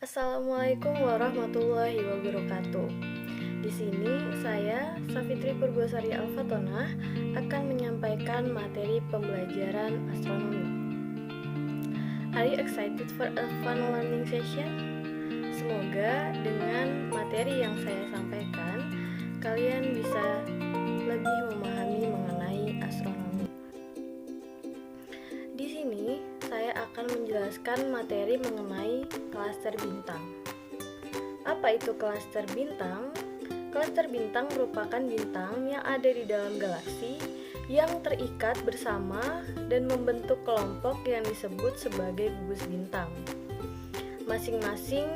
Assalamualaikum warahmatullahi wabarakatuh. Di sini saya, Safitri Purbosari Alfatonah, akan menyampaikan materi pembelajaran astronomi. Are you excited for a fun learning session? Semoga dengan materi yang saya sampaikan, kalian bisa lebih memahami mengenai astronomi. Di sini saya akan menjelaskan materi mengenai klaster bintang. Apa itu klaster bintang? Klaster bintang merupakan bintang yang ada di dalam galaksi yang terikat bersama dan membentuk kelompok yang disebut sebagai gugus bintang. Masing-masing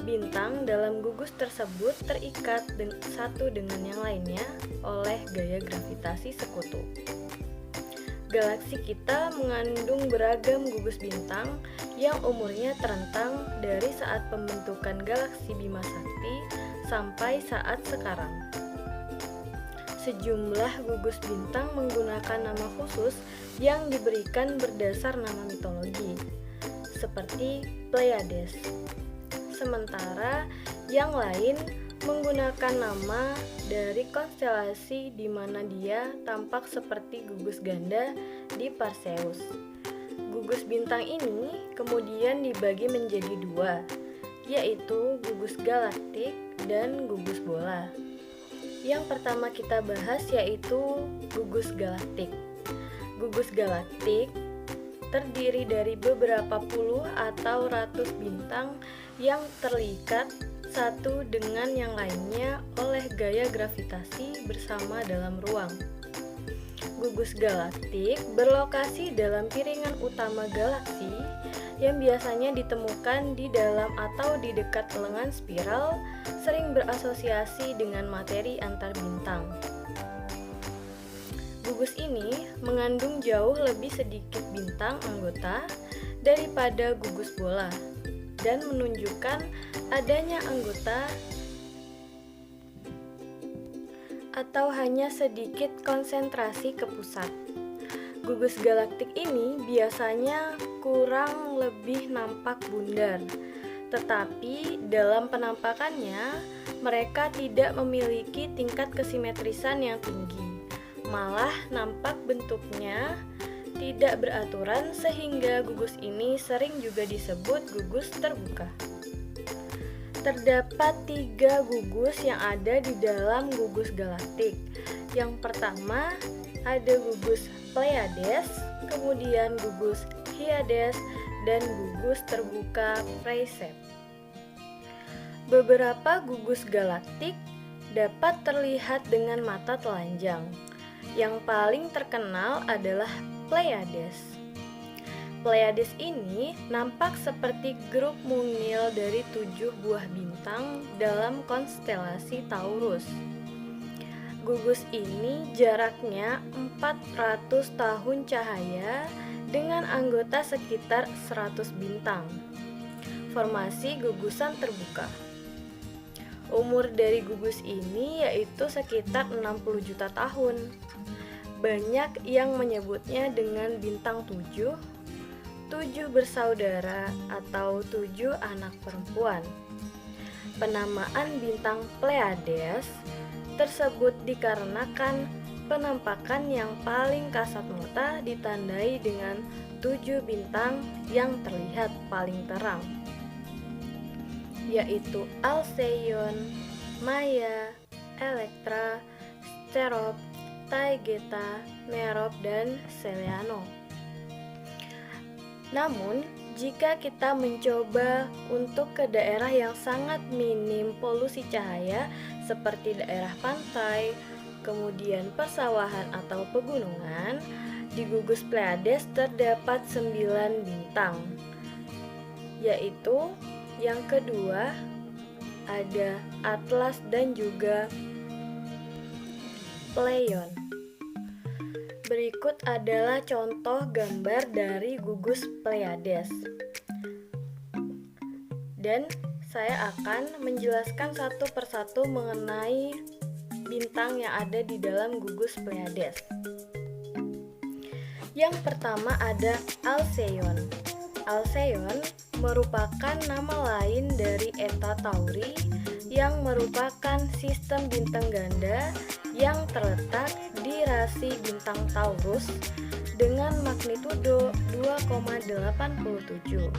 bintang dalam gugus tersebut terikat satu dengan yang lainnya oleh gaya gravitasi sekutu. Galaksi kita mengandung beragam gugus bintang yang umurnya terentang dari saat pembentukan galaksi Bima Sakti sampai saat sekarang. Sejumlah gugus bintang menggunakan nama khusus yang diberikan berdasar nama mitologi, seperti Pleiades. Sementara yang lain menggunakan nama dari konstelasi di mana dia tampak seperti gugus ganda di Perseus. Gugus bintang ini kemudian dibagi menjadi dua, yaitu gugus galaktik dan gugus bola. Yang pertama kita bahas yaitu gugus galaktik. Gugus galaktik terdiri dari beberapa puluh atau ratus bintang yang terikat satu dengan yang lainnya oleh gaya gravitasi bersama dalam ruang. Gugus galaktik berlokasi dalam piringan utama galaksi yang biasanya ditemukan di dalam atau di dekat lengan spiral, sering berasosiasi dengan materi antar bintang. Gugus ini mengandung jauh lebih sedikit bintang anggota daripada gugus bola dan menunjukkan adanya anggota atau hanya sedikit konsentrasi ke pusat. Gugus galaktik ini biasanya kurang lebih nampak bundar, tetapi dalam penampakannya mereka tidak memiliki tingkat kesimetrisan yang tinggi. Malah nampak bentuknya tidak beraturan sehingga gugus ini sering juga disebut gugus terbuka. Terdapat 3 gugus yang ada di dalam gugus galaktik. Yang pertama ada gugus Pleiades, kemudian gugus Hyades, dan gugus terbuka Perseus. Beberapa gugus galaktik dapat terlihat dengan mata telanjang. Yang paling terkenal adalah Pleiades. Pleiades ini nampak seperti grup mungil dari 7 buah bintang dalam konstelasi Taurus. Gugus ini jaraknya 400 tahun cahaya dengan anggota sekitar 100 bintang. Formasi gugusan terbuka. Umur dari gugus ini yaitu sekitar 60 juta tahun. Banyak yang menyebutnya dengan bintang 7 bersaudara atau 7 anak perempuan. Penamaan bintang Pleiades tersebut dikarenakan penampakan yang paling kasat mata ditandai dengan 7 bintang yang terlihat paling terang, yaitu Alcyon, Maia, Electra, Sterop, Taygeta, Merope, dan Seleano. Namun, jika kita mencoba untuk ke daerah yang sangat minim polusi cahaya seperti daerah pantai, kemudian persawahan atau pegunungan, di gugus Pleiades terdapat 9 bintang, yaitu yang kedua ada Atlas dan juga Pleione. Berikut adalah contoh gambar dari gugus Pleiades. Dan saya akan menjelaskan satu persatu mengenai bintang yang ada di dalam gugus Pleiades. Yang pertama ada Alcyon. Alcyon merupakan nama lain dari Eta Tauri yang merupakan sistem bintang ganda yang terletak di rasi bintang Taurus dengan magnitudo 2,87.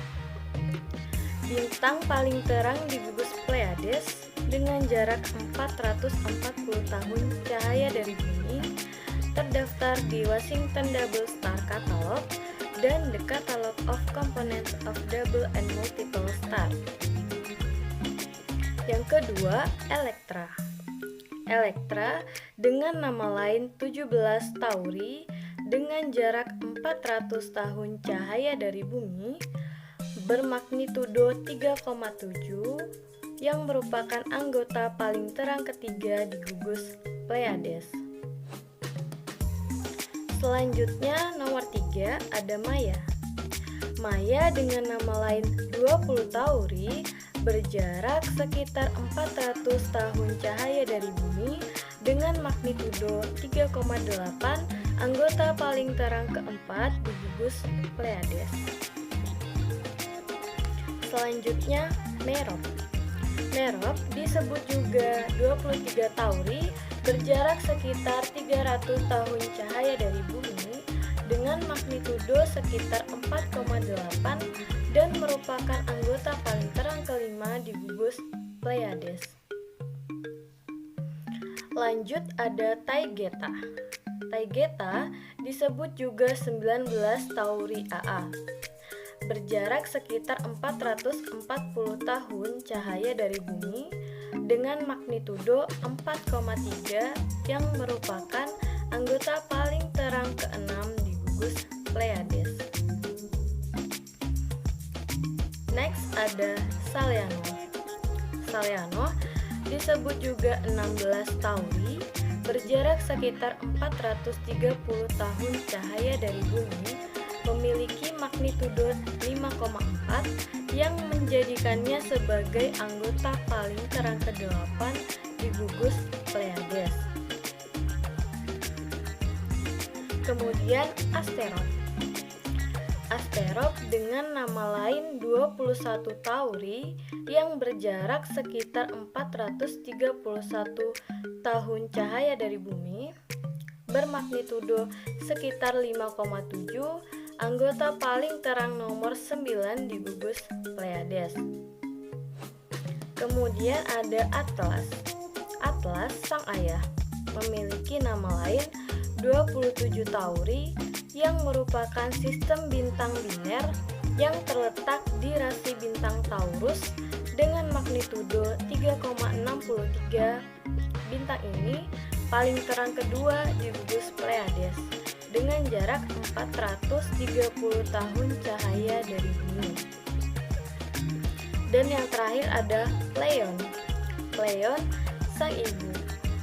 Bintang paling terang di gugus Pleiades dengan jarak 440 tahun cahaya dari bumi terdaftar di Washington Double Star Catalog dan The Catalog of Components of Double and Multiple Stars. Yang kedua, Elektra. Elektra dengan nama lain 17 Tauri dengan jarak 400 tahun cahaya dari bumi bermagnitudo 3,7 yang merupakan anggota paling terang ketiga di gugus Pleiades. Selanjutnya nomor 3 ada Maya. Maya dengan nama lain 20 Tauri berjarak sekitar 400 tahun cahaya dari bumi dengan magnitudo 3,8 anggota paling terang keempat di gugus Pleiades. Selanjutnya Merope. Merope disebut juga 23 Tauri berjarak sekitar 300 tahun cahaya dari bumi dengan magnitudo sekitar 4,8 dan merupakan anggota paling terang kelima di gugus Pleiades. Lanjut ada Taygeta. Taygeta disebut juga 19 Tauri AA. Berjarak sekitar 440 tahun cahaya dari bumi dengan magnitudo 4,3 yang merupakan anggota paling terang keenam di gugus Pleiades. Next ada Saliano. Saliano disebut juga 16 Tauri berjarak sekitar 430 tahun cahaya dari bumi, memiliki magnitudo 5,4 yang menjadikannya sebagai anggota paling terang ke-8 di gugus Pleiades. Kemudian Asteroid. Asteroid dengan nama lain 21 Tauri yang berjarak sekitar 431 tahun cahaya dari bumi, bermagnitudo sekitar 5,7, anggota paling terang nomor 9 di gugus Pleiades. Kemudian ada Atlas. Atlas sang ayah memiliki nama lain 27 Tauri yang merupakan sistem bintang biner yang terletak di rasi bintang Taurus dengan magnitudo 3,63. Bintang ini paling terang kedua di gugus Pleiades dengan jarak 430 tahun cahaya dari bumi. Dan yang terakhir ada Pleione. Pleione sang ibu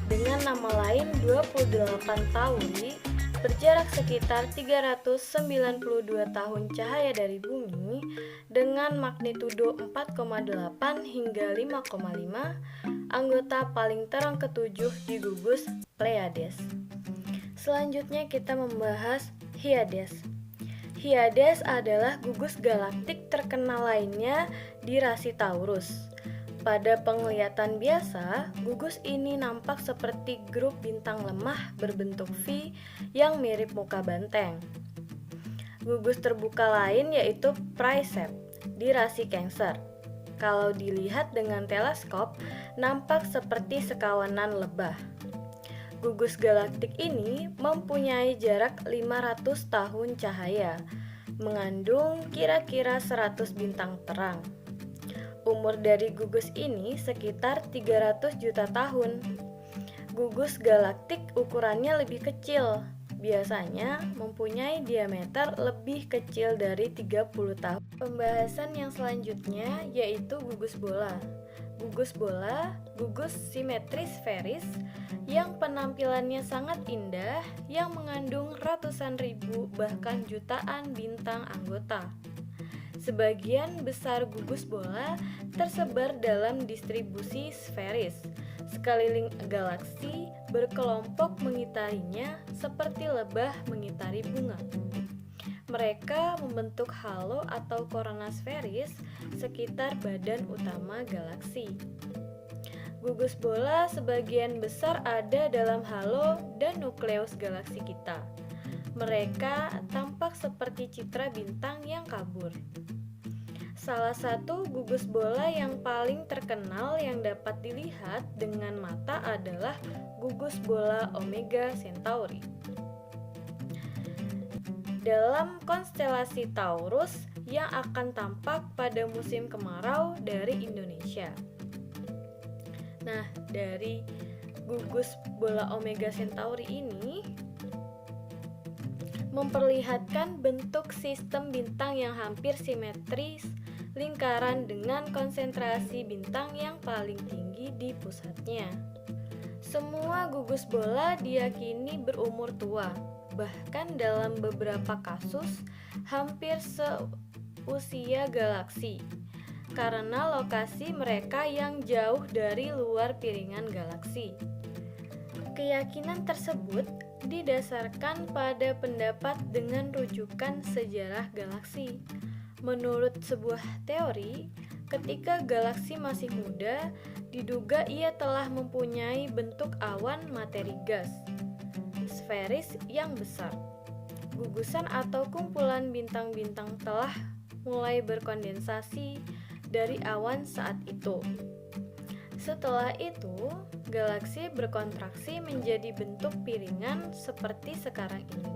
dengan nama lain 28 Tauri berjarak sekitar 392 tahun cahaya dari bumi dengan magnitudo 4,8 hingga 5,5, anggota paling terang ketujuh di gugus Pleiades. Selanjutnya kita membahas Hyades. Hyades adalah gugus galaktik terkenal lainnya di rasi Taurus. Pada penglihatan biasa, gugus ini nampak seperti grup bintang lemah berbentuk V yang mirip muka banteng. Gugus terbuka lain yaitu Pricep di rasi Cancer. Kalau dilihat dengan teleskop, nampak seperti sekawanan lebah. Gugus galaktik ini mempunyai jarak 500 tahun cahaya, mengandung kira-kira 100 bintang terang. Umur dari gugus ini sekitar 300 juta tahun. Gugus galaktik ukurannya lebih kecil, biasanya mempunyai diameter lebih kecil dari 30 tahun. Pembahasan yang selanjutnya yaitu gugus bola. Gugus bola, gugus simetris sferis yang penampilannya sangat indah yang mengandung ratusan ribu bahkan jutaan bintang anggota. Sebagian besar gugus bola tersebar dalam distribusi sferis. Sekeliling galaksi berkelompok mengitarinya seperti lebah mengitari bunga. Mereka membentuk halo atau korona sferis sekitar badan utama galaksi. Gugus bola sebagian besar ada dalam halo dan nukleus galaksi kita. Mereka tampak seperti citra bintang yang kabur. Salah satu gugus bola yang paling terkenal yang dapat dilihat dengan mata adalah gugus bola Omega Centauri. Dalam konstelasi Taurus yang akan tampak pada musim kemarau dari Indonesia. Nah, dari gugus bola Omega Centauri ini memperlihatkan bentuk sistem bintang yang hampir simetris, lingkaran dengan konsentrasi bintang yang paling tinggi di pusatnya. Semua gugus bola diyakini berumur tua. Bahkan dalam beberapa kasus hampir seusia galaksi karena lokasi mereka yang jauh dari luar piringan galaksi. Keyakinan tersebut didasarkan pada pendapat dengan rujukan sejarah galaksi. Menurut sebuah teori, ketika galaksi masih muda, diduga ia telah mempunyai bentuk awan materi gas sferis yang besar. Gugusan atau kumpulan bintang-bintang telah mulai berkondensasi dari awan saat itu. Setelah itu, galaksi berkontraksi menjadi bentuk piringan seperti sekarang ini.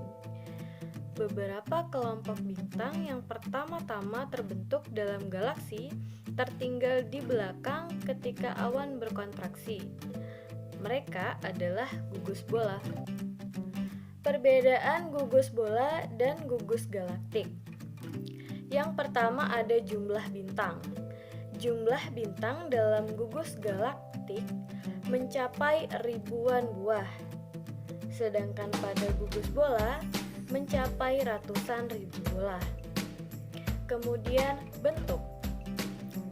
Beberapa kelompok bintang yang pertama-tama terbentuk dalam galaksi tertinggal di belakang ketika awan berkontraksi. Mereka adalah gugus bola. Perbedaan gugus bola dan gugus galaktik. Yang pertama ada jumlah bintang. Jumlah bintang dalam gugus galaktik mencapai ribuan buah. Sedangkan pada gugus bola mencapai ratusan ribu bola. Kemudian bentuk.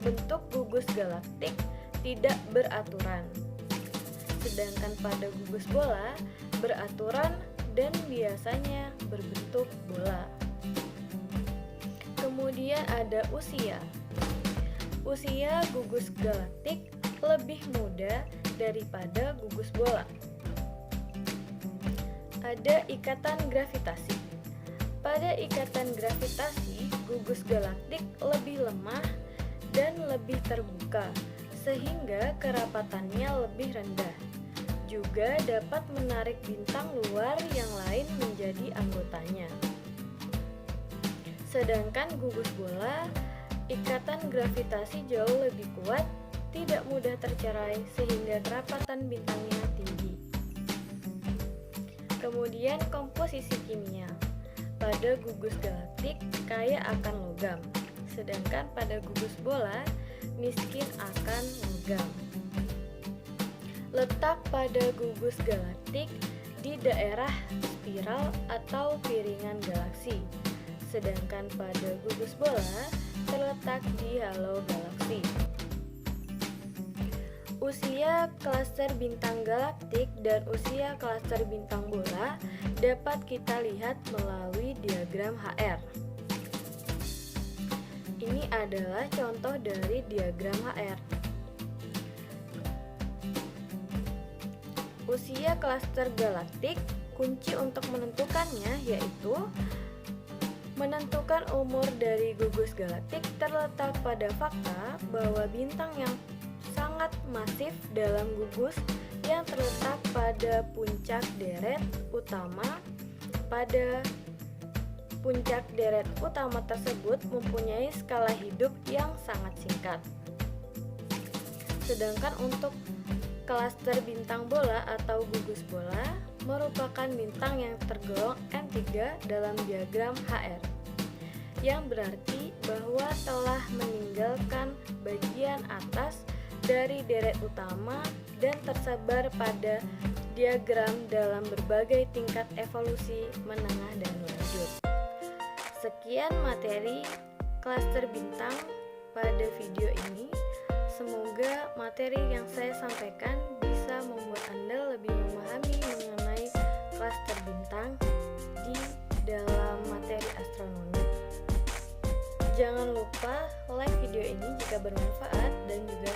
Bentuk gugus galaktik tidak beraturan. Sedangkan pada gugus bola beraturan dan biasanya berbentuk bola. Kemudian ada usia. Usia gugus galaktik lebih muda daripada gugus bola. Ada ikatan gravitasi. Pada ikatan gravitasi, gugus galaktik lebih lemah dan lebih terbuka, sehingga kerapatannya lebih rendah. Juga dapat menarik bintang luar yang lain menjadi anggotanya. Sedangkan gugus bola, ikatan gravitasi jauh lebih kuat, tidak mudah tercerai sehingga kerapatan bintangnya tinggi. Kemudian komposisi kimia. Pada gugus galaktik kaya akan logam, sedangkan pada gugus bola miskin akan logam. Letak pada gugus galaktik di daerah spiral atau piringan galaksi, sedangkan pada gugus bola terletak di halo galaksi. Usia klaster bintang galaktik dan usia klaster bintang bola dapat kita lihat melalui diagram HR. Ini adalah contoh dari diagram HR. Usia klaster galaktik, kunci untuk menentukannya yaitu menentukan umur dari gugus galaktik terletak pada fakta bahwa bintang yang sangat masif dalam gugus yang terletak pada puncak deret utama. Pada puncak deret utama tersebut mempunyai skala hidup yang sangat singkat. Sedangkan untuk klaster bintang bola atau gugus bola merupakan bintang yang tergolong M3 dalam diagram HR, yang berarti bahwa telah meninggalkan bagian atas dari deret utama dan tersebar pada diagram dalam berbagai tingkat evolusi menengah dan lanjut. Sekian materi klaster bintang pada video ini. Semoga materi yang saya sampaikan bisa membuat Anda lebih memahami mengenai klaster bintang di dalam materi astronomi. Jangan lupa like video ini jika bermanfaat dan juga